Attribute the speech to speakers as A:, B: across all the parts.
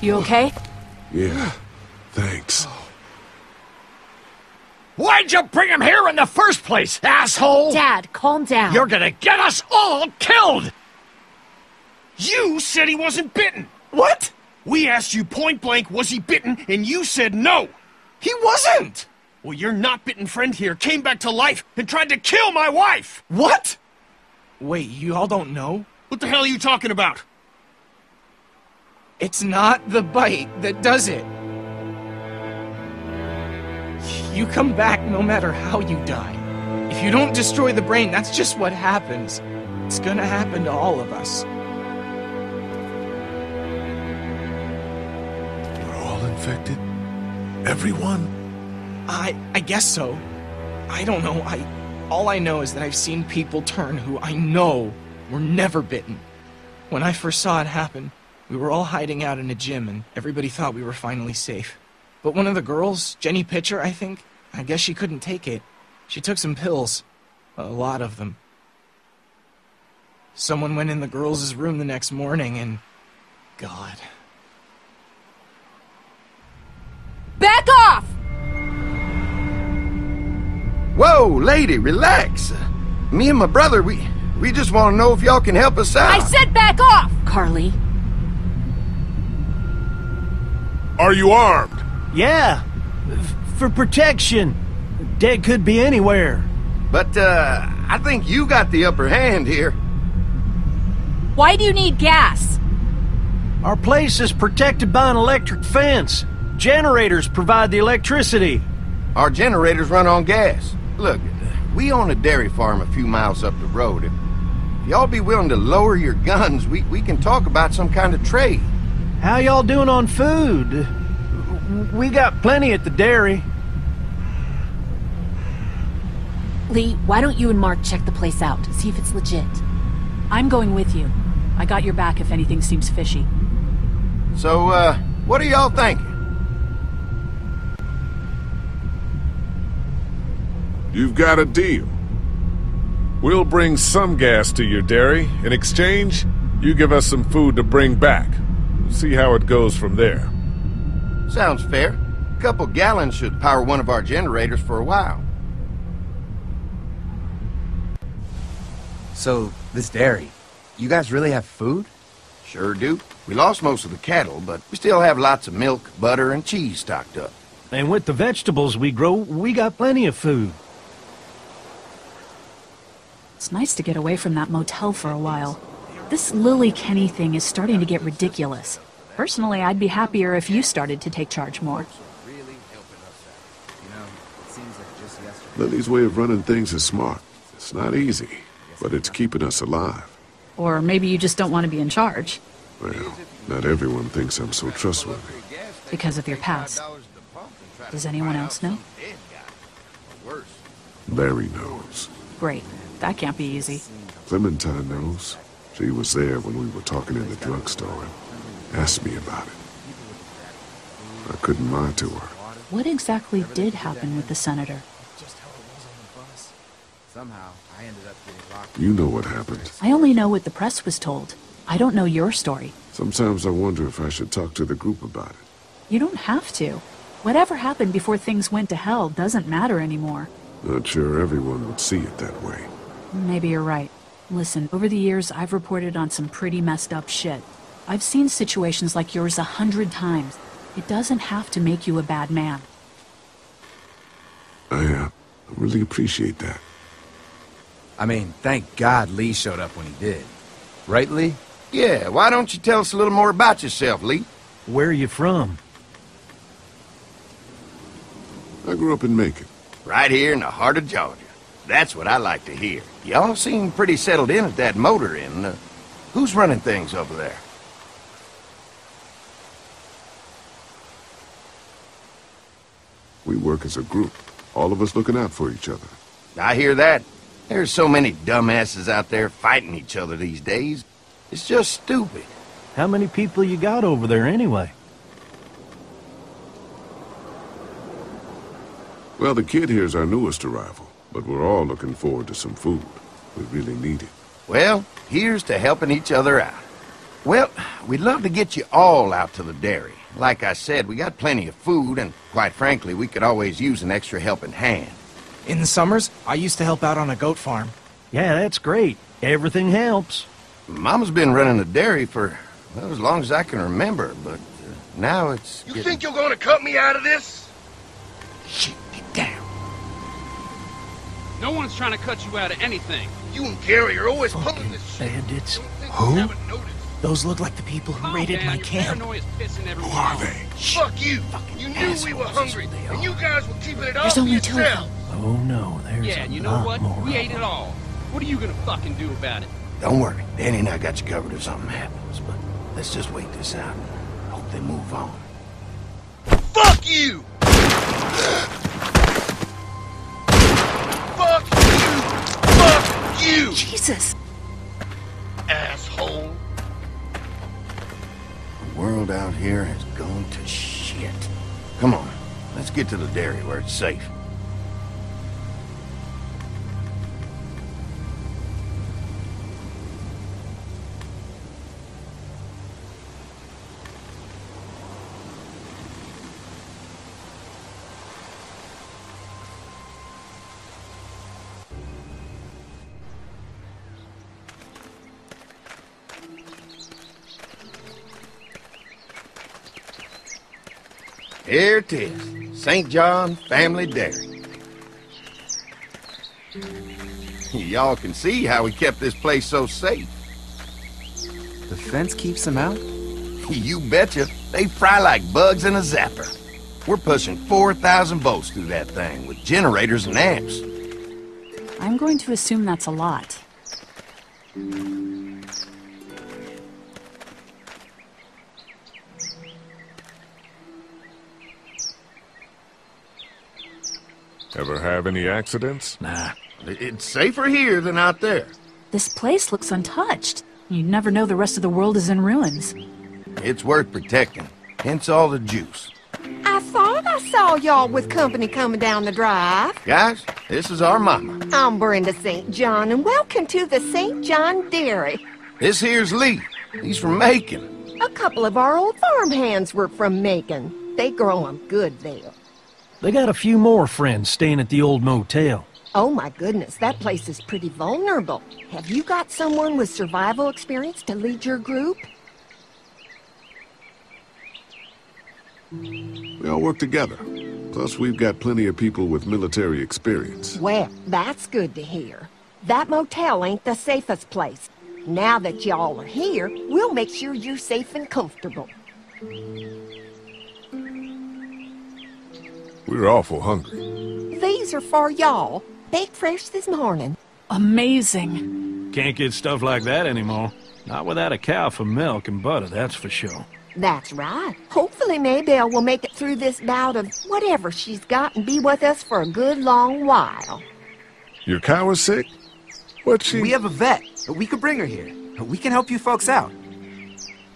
A: You okay?
B: Yeah, thanks.
C: Why'd you bring him here in the first place, asshole?
A: Dad, calm down.
C: You're gonna get us all killed! You said he wasn't bitten!
D: What?
C: We asked you point blank, was he bitten, and you said no!
D: He wasn't!
C: Well, your not-bitten friend here came back to life and tried to kill my wife!
D: What? Wait, you all don't know?
C: What the hell are you talking about?
D: It's not the bite that does it. You come back no matter how you die. If you don't destroy the brain, that's just what happens. It's gonna happen to all of us.
B: We're all infected? Everyone?
D: I guess so. I don't know. All I know is that I've seen people turn who I know were never bitten. When I first saw it happen, we were all hiding out in a gym and everybody thought we were finally safe. But one of the girls, Jenny Pitcher, I think, I guess she couldn't take it. She took some pills. A lot of them. Someone went in the girls' room the next morning and... God.
A: Back off!
E: Whoa, lady, relax. Me and my brother, we just want to know if y'all can help us out.
A: I said back off! Carly.
B: Are you armed?
F: Yeah, for protection. Dead could be anywhere.
E: But, I think you got the upper hand here.
A: Why do you need gas?
F: Our place is protected by an electric fence. Generators provide the electricity.
E: Our generators run on gas. Look, we own a dairy farm a few miles up the road. If y'all be willing to lower your guns, we can talk about some kind of trade.
F: How y'all doing on food? We got plenty at the dairy.
A: Lee, why don't you and Mark check the place out, see if it's legit? I'm going with you. I got your back if anything seems fishy.
E: So, what are y'all thinking?
B: You've got a deal. We'll bring some gas to your dairy. In exchange, you give us some food to bring back. See how it goes from there.
E: Sounds fair. A couple gallons should power one of our generators for a while.
G: So, this dairy, you guys really have food?
E: Sure do. We lost most of the cattle, but we still have lots of milk, butter, and cheese stocked up.
F: And with the vegetables we grow, we got plenty of food.
A: It's nice to get away from that motel for a while. This Lily Kenny thing is starting to get ridiculous. Personally, I'd be happier if you started to take charge more.
B: Lily's way of running things is smart. It's not easy, but it's keeping us alive.
A: Or maybe you just don't want to be in charge.
B: Well, not everyone thinks I'm so trustworthy.
A: Because of your past. Does anyone else know?
B: Larry knows.
A: Great. That can't be easy.
B: Clementine knows. She was there when we were talking in the drugstore and asked me about it. I couldn't lie to her.
A: What exactly did happen with the senator?
B: You know what happened.
A: I only know what the press was told. I don't know your story.
B: Sometimes I wonder if I should talk to the group about it.
A: You don't have to. Whatever happened before things went to hell doesn't matter anymore.
B: Not sure everyone would see it that way.
A: Maybe you're right. Listen, over the years, I've reported on some pretty messed up shit. I've seen situations like yours 100 times. It doesn't have to make you a bad man.
B: I really appreciate that.
G: I mean, thank God Lee showed up when he did. Right, Lee?
E: Yeah, why don't you tell us a little more about yourself, Lee?
F: Where are you from?
B: I grew up in Macon.
E: Right here in the heart of Georgia. That's what I like to hear. Y'all seem pretty settled in at that motor inn. Who's running things over there?
B: We work as a group, all of us looking out for each other.
E: I hear that. There's so many dumbasses out there fighting each other these days. It's just stupid.
F: How many people you got over there anyway?
B: Well, the kid here's our newest arrival, but we're all looking forward to some food. We really need it.
E: Well, here's to helping each other out. Well, we'd love to get you all out to the dairy. Like I said, we got plenty of food, and quite frankly, we could always use an extra helping hand.
D: In the summers, I used to help out on a goat farm.
F: Yeah, that's great. Everything helps.
E: Mama's been running a dairy for, well, as long as I can remember, but now it's
C: You think you're gonna cut me out of this?
D: Shit, get down.
H: No one's trying to cut you out of anything.
C: You and Gary are always pulling this shit.
F: Bandits.
C: Don't think
D: Who?
C: you haven't noticed.
D: Those look like the people who raided
H: man,
D: my
H: your
D: camp.
H: paranoia is pissing everyone
B: Who are
H: off.
B: they?
C: Fuck you! You knew we were hungry, and you guys were keeping it all
A: There's
C: to
A: only two of
C: yourself.
A: them.
F: Oh no, there's
H: Yeah,
F: a
H: and you know
F: lot
H: what?
F: more.
H: We ate it all. What are you gonna fucking do about it?
E: Don't worry, Danny and I got you covered if something happens, but let's just wait this out and hope they move on.
C: Fuck you! Fuck you! Fuck you!
A: Jesus!
C: Asshole!
E: The world out here has gone to shit. Come on, let's get to the dairy where it's safe. Here it is, St. John Family Dairy. Y'all can see how we kept this place so safe.
G: The fence keeps them out?
E: You betcha. They fry like bugs in a zapper. We're pushing 4,000 volts through that thing with generators and amps.
A: I'm going to assume that's a lot.
B: Ever have any accidents?
F: Nah.
E: It's safer here than out there.
A: This place looks untouched. You'd never know the rest of the world is in ruins.
E: It's worth protecting, hence all the juice.
I: I thought I saw y'all with company coming down the drive.
E: Guys, this is our mama.
I: I'm Brenda St. John, and welcome to the St. John Dairy.
E: This here's Lee. He's from Macon.
I: A couple of our old farm hands were from Macon. They grow 'em good there.
F: They got a few more friends staying at the old motel.
I: Oh my goodness, that place is pretty vulnerable. Have you got someone with survival experience to lead your group?
B: We all work together. Plus, we've got plenty of people with military experience.
I: Well, that's good to hear. That motel ain't the safest place. Now that y'all are here, we'll make sure you're safe and comfortable.
B: We're awful hungry.
I: These are for y'all. Baked fresh this morning.
A: Amazing.
F: Can't get stuff like that anymore. Not without a cow for milk and butter, that's for sure.
I: That's right. Hopefully Maybelle will make it through this bout of whatever she's got and be with us for a good long while.
B: Your cow is sick? What's she...
G: We have a vet. We could bring her here. We can help you folks out.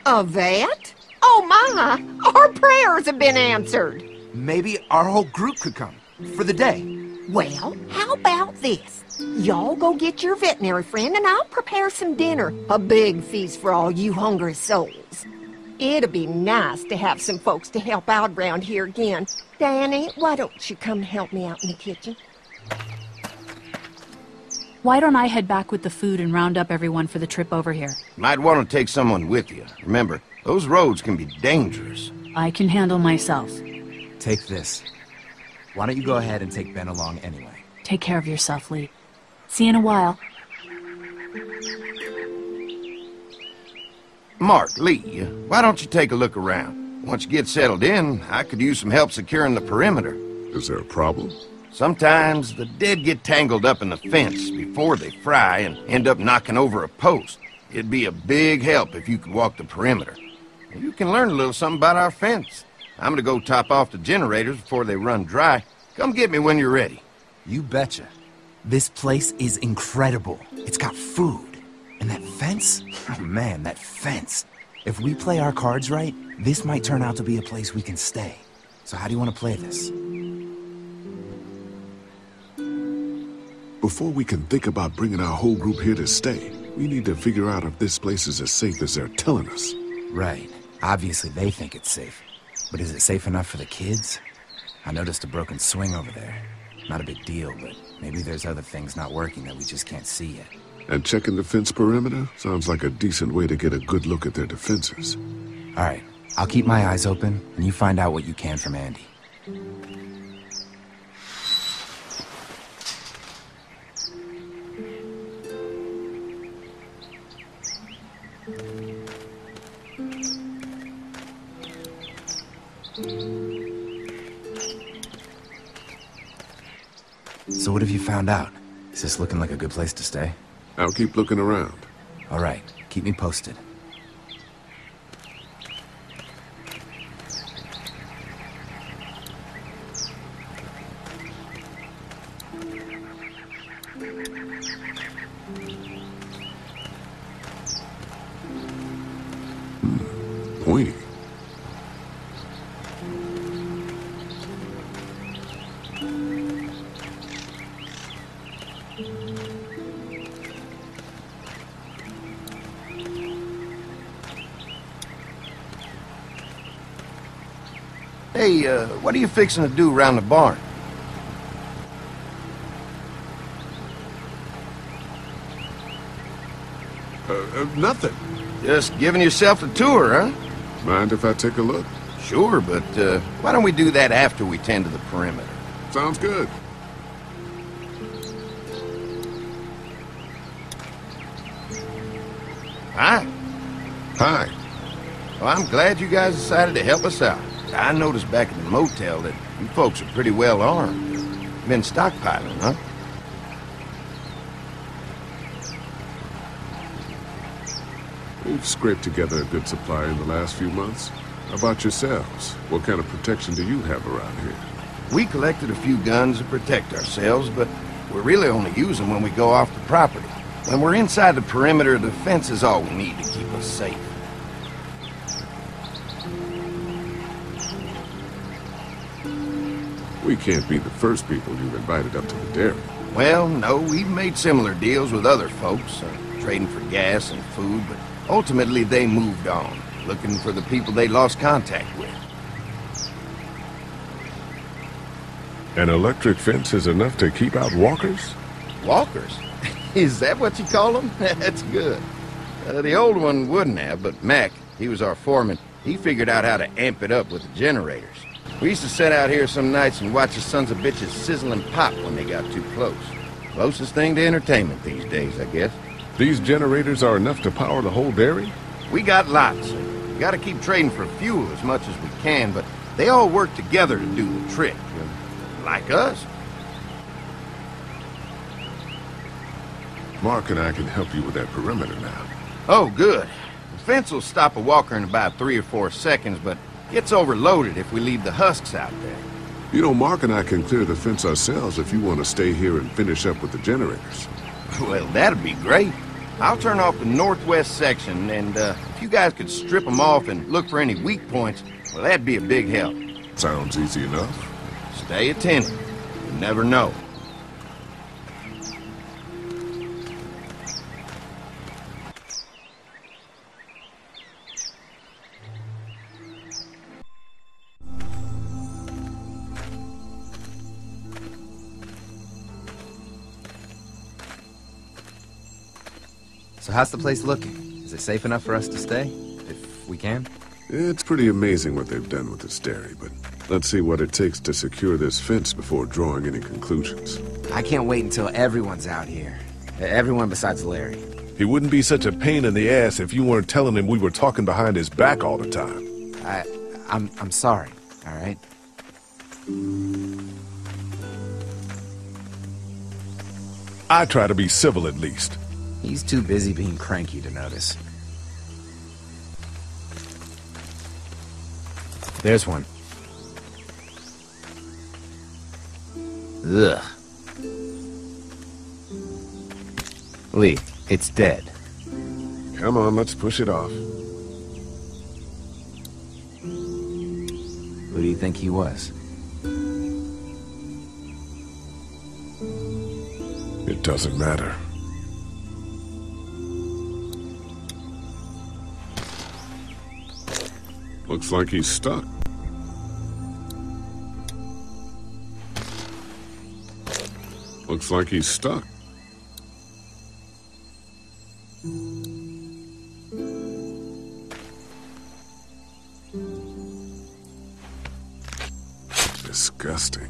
I: A vet? Oh my! Our prayers have been answered.
G: Maybe our whole group could come. For the day.
I: Well, how about this? Y'all go get your veterinary friend and I'll prepare some dinner. A big feast for all you hungry souls. It'd be nice to have some folks to help out around here again. Danny, why don't you come help me out in the kitchen?
A: Why don't I head back with the food and round up everyone for the trip over here?
E: Might want to take someone with you. Remember, those roads can be dangerous.
A: I can handle myself.
G: Take this. Why don't you go ahead and take Ben along anyway?
A: Take care of yourself, Lee. See you in a while.
E: Mark, Lee, why don't you take a look around? Once you get settled in, I could use some help securing the perimeter.
B: Is there a problem?
E: Sometimes the dead get tangled up in the fence before they fry and end up knocking over a post. It'd be a big help if you could walk the perimeter. You can learn a little something about our fence. I'm gonna go top off the generators before they run dry. Come get me when you're ready.
G: You betcha. This place is incredible. It's got food. And that fence? Oh man, that fence. If we play our cards right, this might turn out to be a place we can stay. So how do you want to play this?
B: Before we can think about bringing our whole group here to stay, We need to figure out if this place is as safe as they're telling us.
G: Right. Obviously they think it's safe. But is it safe enough for the kids? I noticed a broken swing over there. Not a big deal, but maybe there's other things not working that we just can't see yet.
B: And checking the fence perimeter sounds like a decent way to get a good look at their defenses.
G: All right. I'll keep my eyes open, and you find out what you can from Andy. So what have you found out? Is this looking like a good place to stay?
B: I'll keep looking around.
G: All right. Keep me posted.
B: Pointy.
E: Hey, what are you fixing to do around the barn?
B: Nothing.
E: Just giving yourself a tour, huh?
B: Mind if I take a look?
E: Sure, but why don't we do that after we tend to the perimeter?
B: Sounds good.
E: Hi.
B: Hi.
E: Well, I'm glad you guys decided to help us out. I noticed back at the motel that you folks are pretty well armed. Been stockpiling, huh?
B: We've scraped together a good supply in the last few months. How about yourselves? What kind of protection do you have around here?
E: We collected a few guns to protect ourselves, but we really only use them when we go off the property. When we're inside the perimeter, the fence is all we need to keep us safe.
B: We can't be the first people you've invited up to the dairy.
E: Well, no, we've made similar deals with other folks, trading for gas and food, but ultimately they moved on, looking for the people they lost contact with.
B: An electric fence is enough to keep out walkers?
E: Walkers? Is that what you call them? That's good. The old one wouldn't have, but Mac, he was our foreman, he figured out how to amp it up with the generators. We used to sit out here some nights and watch the sons of bitches sizzle and pop when they got too close. Closest thing to entertainment these days, I guess.
B: These generators are enough to power the whole dairy?
E: We got lots. We gotta keep trading for fuel as much as we can, but they all work together to do the trick. Like us.
B: Mark and I can help you with that perimeter now.
E: Oh, good. The fence will stop a walker in about 3 or 4 seconds, but gets overloaded if we leave the husks out there.
B: You know, Mark and I can clear the fence ourselves if you want to stay here and finish up with the generators.
E: Well, that'd be great. I'll turn off the northwest section, and if you guys could strip them off and look for any weak points, well, that'd be a big help.
B: Sounds easy enough.
E: Stay attentive. You never know.
G: So how's the place looking? Is it safe enough for us to stay? If we can?
B: It's pretty amazing what they've done with this dairy, but let's see what it takes to secure this fence before drawing any conclusions.
G: I can't wait until everyone's out here. Everyone besides Larry.
B: He wouldn't be such a pain in the ass if you weren't telling him we were talking behind his back all the time.
G: I'm sorry, all right?
B: I try to be civil at least.
G: He's too busy being cranky to notice. There's one. Ugh. Lee, it's dead.
B: Come on, let's push it off.
G: Who do you think he was?
B: It doesn't matter. Looks like he's stuck. Looks like he's stuck. Disgusting.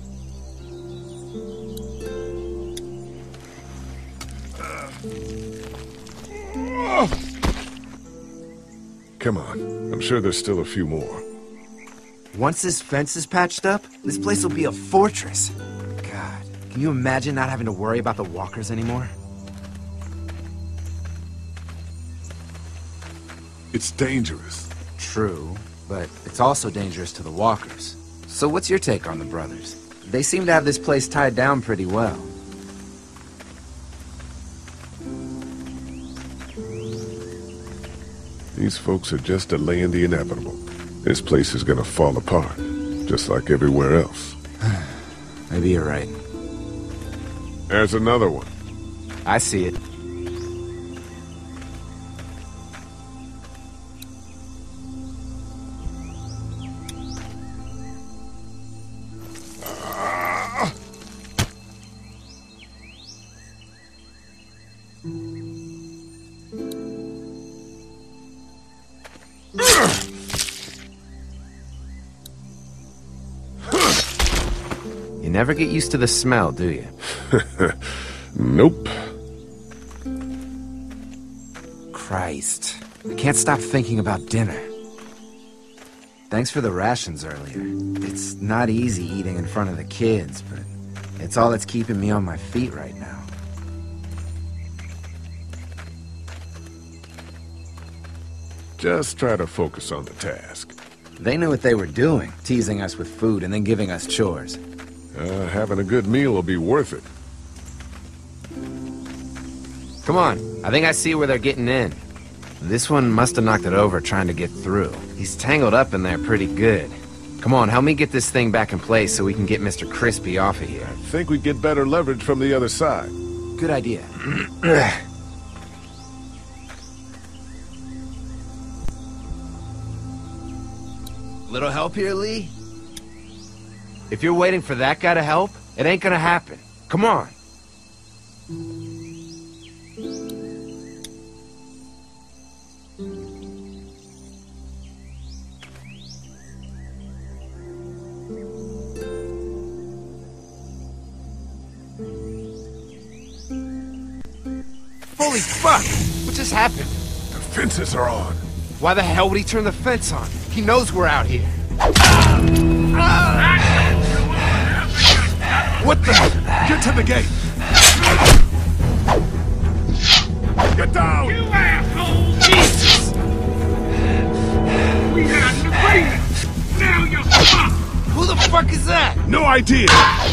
B: Come on. I'm sure there's still a few more.
G: Once this fence is patched up, this place will be a fortress. God, can you imagine not having to worry about the walkers anymore?
B: It's dangerous.
G: True, but it's also dangerous to the walkers. So what's your take on the brothers? They seem to have this place tied down pretty well.
B: These folks are just delaying the inevitable. This place is gonna fall apart, just like everywhere else.
G: Maybe you're right.
B: There's another one.
G: I see it. You never get used to the smell, do you?
B: Nope.
G: Christ. I can't stop thinking about dinner. Thanks for the rations earlier. It's not easy eating in front of the kids, but it's all that's keeping me on my feet right now.
B: Just try to focus on the task.
G: They knew what they were doing, teasing us with food and then giving us chores.
B: Having a good meal will be worth it.
G: Come on, I think I see where they're getting in. This one must have knocked it over trying to get through. He's tangled up in there pretty good. Come on, help me get this thing back in place so we can get Mr. Crispy off of here.
B: I think we'd get better leverage from the other side.
G: Good idea. Little help here, Lee? If you're waiting for that guy to help, it ain't gonna happen. Come on. Holy fuck! What just happened?
B: The fences are on.
G: Why the hell would he turn the fence on? He knows we're out here.
B: What the? Get to the gate! Get down!
C: You asshole! Jesus! We had an agreement! Now you're fucked!
G: Who the fuck is that?
B: No idea!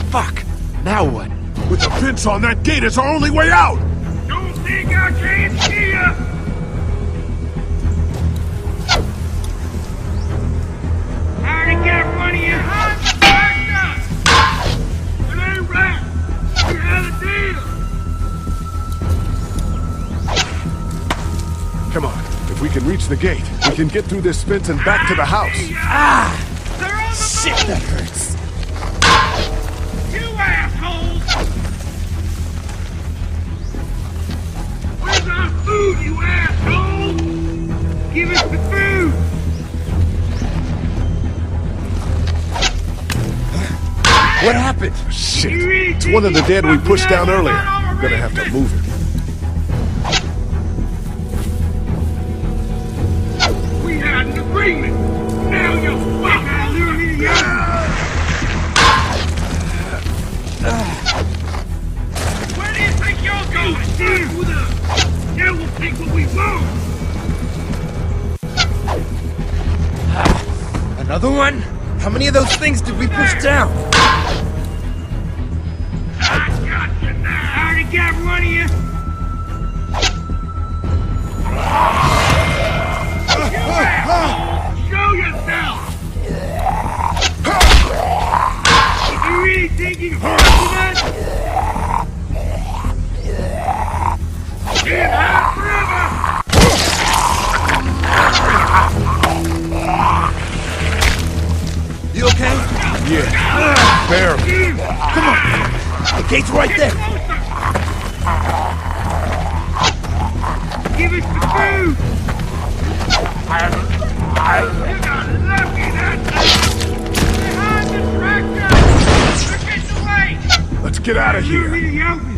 G: Fuck! Now what?
B: With the fence on, that gate is our only way out!
C: Don't think I can't see ya! How'd it get one of you hot backed up? It ain't right! We had a deal!
B: Come on, if we can reach the gate, we can get through this fence and back to the house.
C: They're on the
G: Shit, that hurts.
C: You assholes! Where's our food, you asshole? Give us the food!
G: What happened?
B: Shit,
C: You really
B: it's
C: think
B: one of the
C: you
B: dead we
C: fucking
B: pushed down
C: got
B: earlier.
C: one on
B: I'm gonna have to
C: arrangement?
B: move it.
C: We had an agreement! Now you're fucking losing your... Where do you think you're going? Steve with us! Now we'll take what we want!
G: Another one? How many of those things did we push down?
C: I got you now! I already got one of you! You asshole! Show yourself! If you really think you can fuck with us, get out forever!
B: Barely.
G: The gate's right there.
C: Give us the food! You got lucky that time! Behind the tractor! They're getting away!
B: Let's get out of
C: You
B: here.
C: really help me!